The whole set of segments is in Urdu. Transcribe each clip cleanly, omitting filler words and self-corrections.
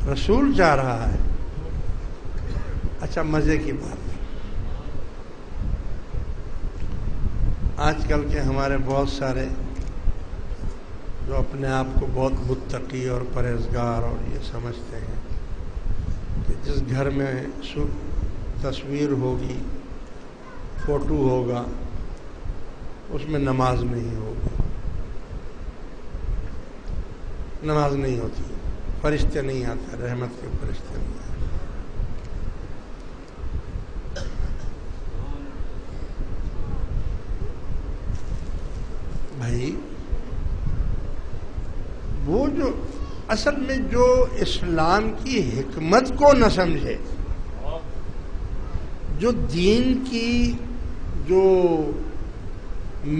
رسول جا رہا ہے. اچھا مزے کی بات، آج کل کے ہمارے بہت سارے جو اپنے آپ کو بہت متقی اور پرہیزگار اور یہ سمجھتے ہیں کہ جس گھر میں تصویر ہوگی، فوٹو ہوگا، اس میں نماز نہیں ہوگی، نماز نہیں ہوتی، فرشتے نہیں آتے، رحمت کے فرشتے نہیں آتے. بھائی وہ جو اصل میں جو اسلام کی حکمت کو نہ سمجھے، جو دین کی جو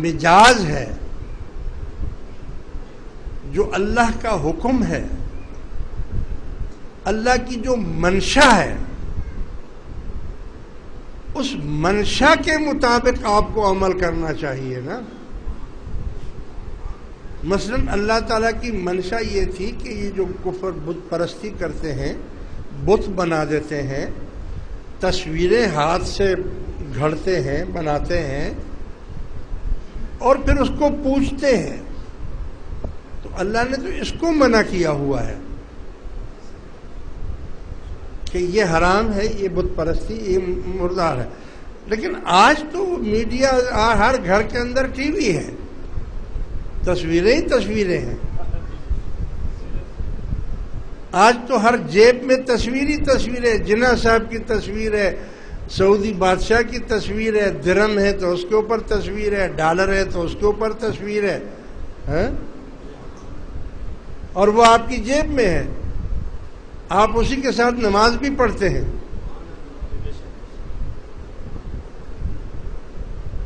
مزاج ہے، جو اللہ کا حکم ہے، اللہ کی جو منشا ہے، اس منشا کے مطابق آپ کو عمل کرنا چاہیے نا. مثلا اللہ تعالیٰ کی منشا یہ تھی کہ یہ جو کفر بت پرستی کرتے ہیں، بت بنا دیتے ہیں، تصویریں ہاتھ سے گھڑتے ہیں، بناتے ہیں اور پھر اس کو پوجتے ہیں، تو اللہ نے تو اس کو منع کیا ہوا ہے کہ یہ حرام ہے، یہ بت پرستی، یہ مردار ہے. لیکن آج تو میڈیا، ہر گھر کے اندر ٹی وی ہے، تصویریں ہی تصویریں ہیں. آج تو ہر جیب میں تصویر ہی تصویر ہے. جناح صاحب کی تصویر ہے، سعودی بادشاہ کی تصویر ہے، درہم ہے تو اس کے اوپر تصویر ہے، ڈالر ہے تو اس کے اوپر تصویر ہے، اور وہ آپ کی جیب میں ہے. آپ اسی کے ساتھ نماز بھی پڑھتے ہیں.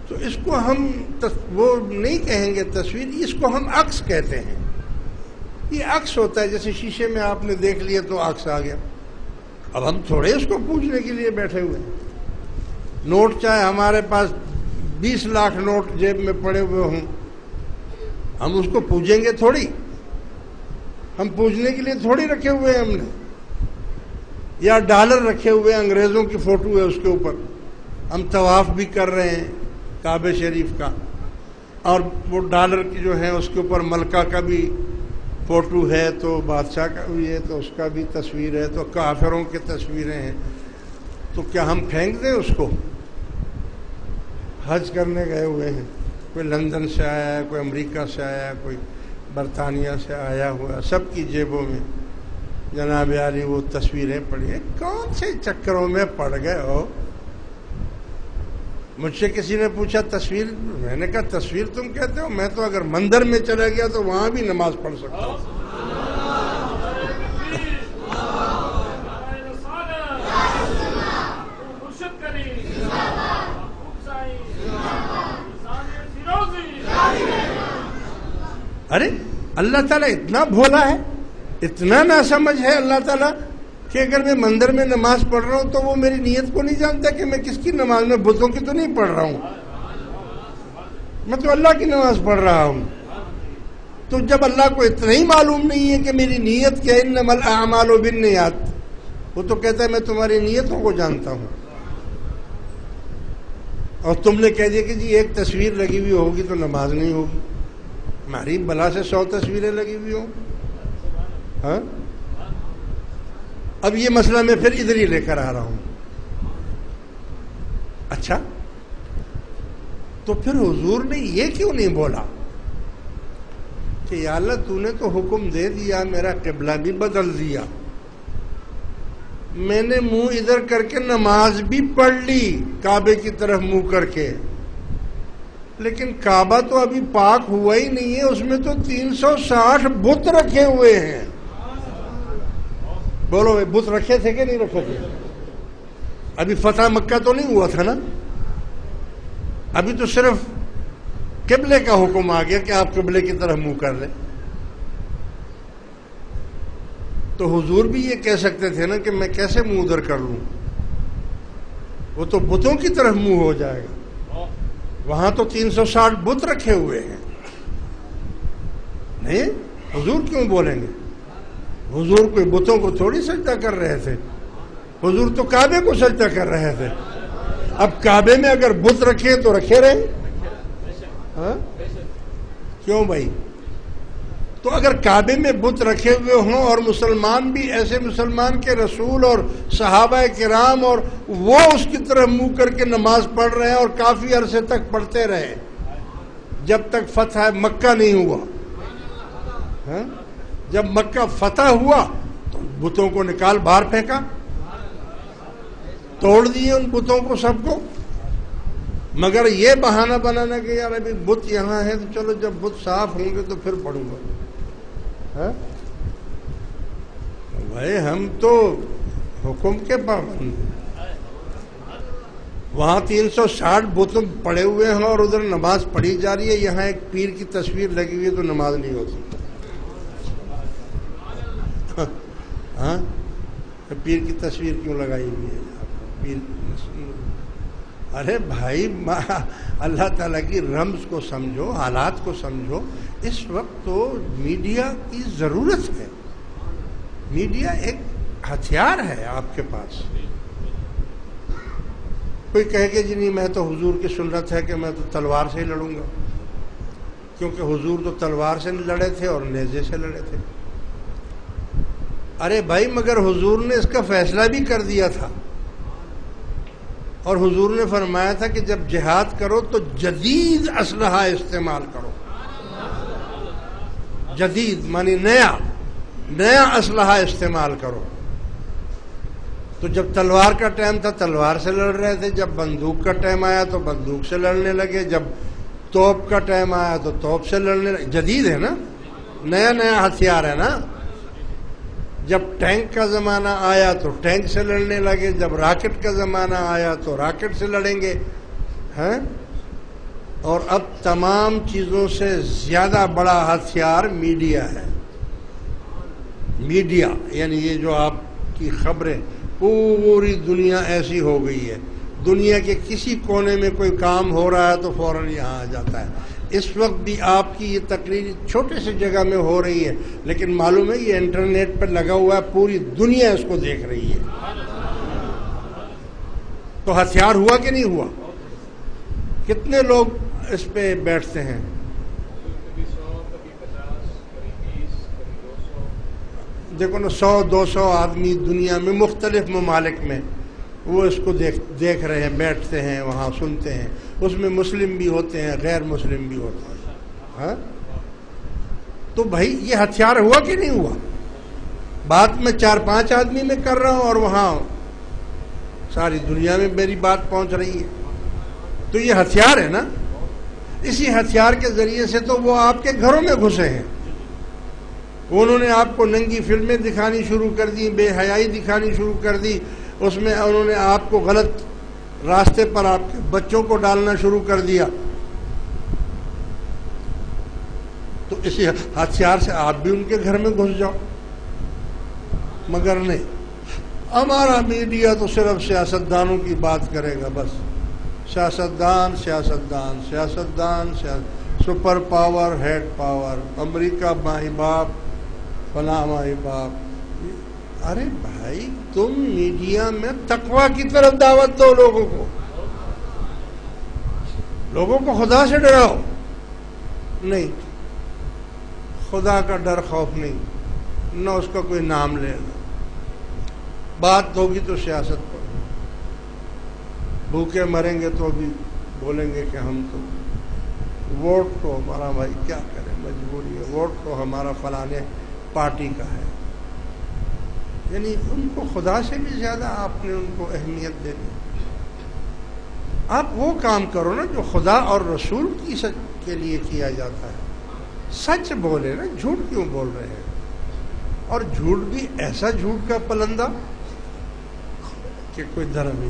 تو اس کو ہم وہ نہیں کہیں گے تصویر، اس کو ہم عکس کہتے ہیں. یہ عکس ہوتا ہے، جیسے شیشے میں آپ نے دیکھ لیا تو عکس آ گیا. اب ہم تھوڑے اس کو پوجنے کے لیے بیٹھے ہوئے ہیں. نوٹ چاہے ہمارے پاس 20 لاکھ نوٹ جیب میں پڑے ہوئے ہوں، ہم اس کو پوجیں گے تھوڑی. ہم پوجنے کے لیے تھوڑی رکھے ہوئے ہیں ہم نے. یا ڈالر رکھے ہوئے ہیں، انگریزوں کی فوٹو ہے اس کے اوپر، ہم طواف بھی کر رہے ہیں کعبہ شریف کا، اور وہ ڈالر کی جو ہے اس کے اوپر ملکہ کا بھی فوٹو ہے، تو بادشاہ کا بھی ہے، تو اس کا بھی تصویر ہے، تو کافروں کی تصویریں ہیں. تو کیا ہم پھینک دیں اس کو؟ حج کرنے گئے ہوئے ہیں، کوئی لندن سے آیا ہے، کوئی امریکہ سے آیا ہے، کوئی برطانیہ سے آیا ہوا، سب کی جیبوں میں جناب عالی وہ تصویریں پڑی ہیں. کون سے چکروں میں پڑ گئے ہو؟ مجھ سے کسی نے پوچھا تصویر، میں نے کہا تصویر تم کہتے ہو؟ میں تو اگر مندر میں چلا گیا تو وہاں بھی نماز پڑھ سکتا ہوں. ارے اللہ تعالیٰ اتنا بھولا ہے، اتنا ناسمجھ ہے اللہ تعالیٰ کہ اگر میں مندر میں نماز پڑھ رہا ہوں تو وہ میری نیت کو نہیں جانتا کہ میں کس کی نماز، میں بتوں کی تو نہیں پڑھ رہا ہوں، میں تو اللہ کی نماز پڑھ رہا ہوں. تو جب اللہ کو اتنا ہی معلوم نہیں ہے کہ میری نیت کیا، انما الاعمال بالنیات، وہ تو کہتا ہے میں تمہاری نیتوں کو جانتا ہوں. اور تم نے کہہ دیا کہ جی ایک تصویر لگی ہوئی ہوگی تو نماز نہیں ہوگی. ہماری بلا سے 100 تصویریں لگی ہوئی ہوں. ہاں، اب یہ مسئلہ میں پھر ادھر ہی لے کر آ رہا ہوں. اچھا تو پھر حضور نے یہ کیوں نہیں بولا کہ یا اللہ تو نے تو حکم دے دیا، میرا قبلہ بھی بدل دیا، میں نے منہ ادھر کر کے نماز بھی پڑھ لی کعبے کی طرف منہ کر کے، لیکن کعبہ تو ابھی پاک ہوا ہی نہیں ہے، اس میں تو 360 بت رکھے ہوئے ہیں. بولو بت رکھے تھے کہ نہیں رکھے تھے؟ ابھی فتح مکہ تو نہیں ہوا تھا نا، ابھی تو صرف قبلے کا حکم آ گیا کہ آپ قبلے کی طرف منہ کر لیں. تو حضور بھی یہ کہہ سکتے تھے نا کہ میں کیسے منہ ادھر کر لوں، وہ تو بتوں کی طرف منہ ہو جائے گا. وہاں تو 360 بت رکھے ہوئے ہیں. نہیں، حضور کیوں بولیں گے؟ حضور کوئی بتوں کو تھوڑی سجدہ کر رہے تھے، حضور تو کعبے کو سجدہ کر رہے تھے. اب کعبے میں اگر بت رکھے تو رکھے رہے. ہاں کیوں بھائی؟ تو اگر کعبے میں بت رکھے ہوئے ہوں اور مسلمان بھی ایسے مسلمان کے رسول اور صحابہ کرام اور وہ اس کی طرف منہ کر کے نماز پڑھ رہے ہیں اور کافی عرصے تک پڑھتے رہے جب تک فتح مکہ نہیں ہوا. ہاں جب مکہ فتح ہوا تو بتوں کو نکال باہر پھینکا، توڑ دیے ان بتوں کو سب کو. مگر یہ بہانہ بنانا کہ یار ابھی بت یہاں ہے تو چلو جب بت صاف ہوں گے تو پھر پڑھوں گا. بھائی ہم تو حکم کے پابند، وہاں 360 بت پڑے ہوئے ہیں اور ادھر نماز پڑھی جا رہی ہے، یہاں ایک پیر کی تصویر لگی ہوئی ہے تو نماز نہیں ہوتی. ہاں پیر کی تصویر کیوں لگائی ہوئی ہے پیر؟ ارے بھائی اللہ تعالیٰ کی رمز کو سمجھو، حالات کو سمجھو. اس وقت تو میڈیا کی ضرورت ہے. میڈیا ایک ہتھیار ہے آپ کے پاس. کوئی کہے کہ جی نہیں میں تو حضور کی سنت ہے کہ میں تو تلوار سے ہی لڑوں گا، کیونکہ حضور تو تلوار سے لڑے تھے اور نیزے سے لڑے تھے. ارے بھائی مگر حضور نے اس کا فیصلہ بھی کر دیا تھا، اور حضور نے فرمایا تھا کہ جب جہاد کرو تو جدید اسلحہ استعمال کرو. جدید معنی نیا اسلحہ استعمال کرو. تو جب تلوار کا ٹائم تھا تلوار سے لڑ رہے تھے، جب بندوق کا ٹائم آیا تو بندوق سے لڑنے لگے، جب توپ کا ٹائم آیا تو توپ سے لڑنے لگے. جدید ہے نا، نیا ہتھیار ہے نا. جب ٹینک کا زمانہ آیا تو ٹینک سے لڑنے لگے، جب راکٹ کا زمانہ آیا تو راکٹ سے لڑیں گے. ہیں اور اب تمام چیزوں سے زیادہ بڑا ہتھیار میڈیا ہے. میڈیا یعنی یہ جو آپ کی خبریں، پوری دنیا ایسی ہو گئی ہے. دنیا کے کسی کونے میں کوئی کام ہو رہا ہے تو فوراً یہاں آ جاتا ہے. اس وقت بھی آپ کی یہ تقریر چھوٹے سے جگہ میں ہو رہی ہے، لیکن معلوم ہے یہ انٹرنیٹ پر لگا ہوا ہے، پوری دنیا اس کو دیکھ رہی ہے. تو ہتھیار ہوا کہ نہیں ہوا؟ کتنے لوگ اس پہ بیٹھتے ہیں؟ دیکھو نا 100-200 آدمی دنیا میں مختلف ممالک میں وہ اس کو دیکھ رہے ہیں، بیٹھتے ہیں وہاں سنتے ہیں. اس میں مسلم بھی ہوتے ہیں، غیر مسلم بھی ہوتے ہیں. ہاں تو بھائی یہ ہتھیار ہوا کہ نہیں ہوا؟ بات میں 4-5 آدمی میں کر رہا ہوں اور وہاں ساری دنیا میں میری بات پہنچ رہی ہے. تو یہ ہتھیار ہے نا. اسی ہتھیار کے ذریعے سے تو وہ آپ کے گھروں میں گھسے ہیں. انہوں نے آپ کو ننگی فلمیں دکھانی شروع کر دی، بے حیائی دکھانی شروع کر دی. اس میں انہوں نے آپ کو غلط راستے پر آپ کے بچوں کو ڈالنا شروع کر دیا. تو اسی ہتھیار سے آپ بھی ان کے گھر میں گھس جاؤ. مگر نہیں، ہمارا میڈیا تو صرف سیاستدانوں کی بات کرے گا. بس سیاستدان، سپر پاور، ہیڈ پاور، امریکہ مائی باپ، فلاں مائی باپ. ارے بھائی تم میڈیا میں تقویٰ کی طرف دعوت دو لوگوں کو خدا سے ڈراؤ. نہیں، خدا کا ڈر خوف نہیں، نہ اس کا کوئی نام لینا. بات ہوگی تو سیاست پر، بھوکے مریں گے تو بھی بولیں گے کہ ہم تو ووٹ تو ہمارا، بھائی کیا کریں مجبوری ہے، ووٹ تو ہمارا فلانے پارٹی کا ہے. یعنی ان کو خدا سے بھی زیادہ آپ نے ان کو اہمیت دے دی. آپ وہ کام کرو نا جو خدا اور رسول کی کے لیے کیا جاتا ہے. سچ بولے نا، جھوٹ کیوں بول رہے ہیں؟ اور جھوٹ بھی ایسا جھوٹ کا پلندہ کہ کوئی دھرم ہی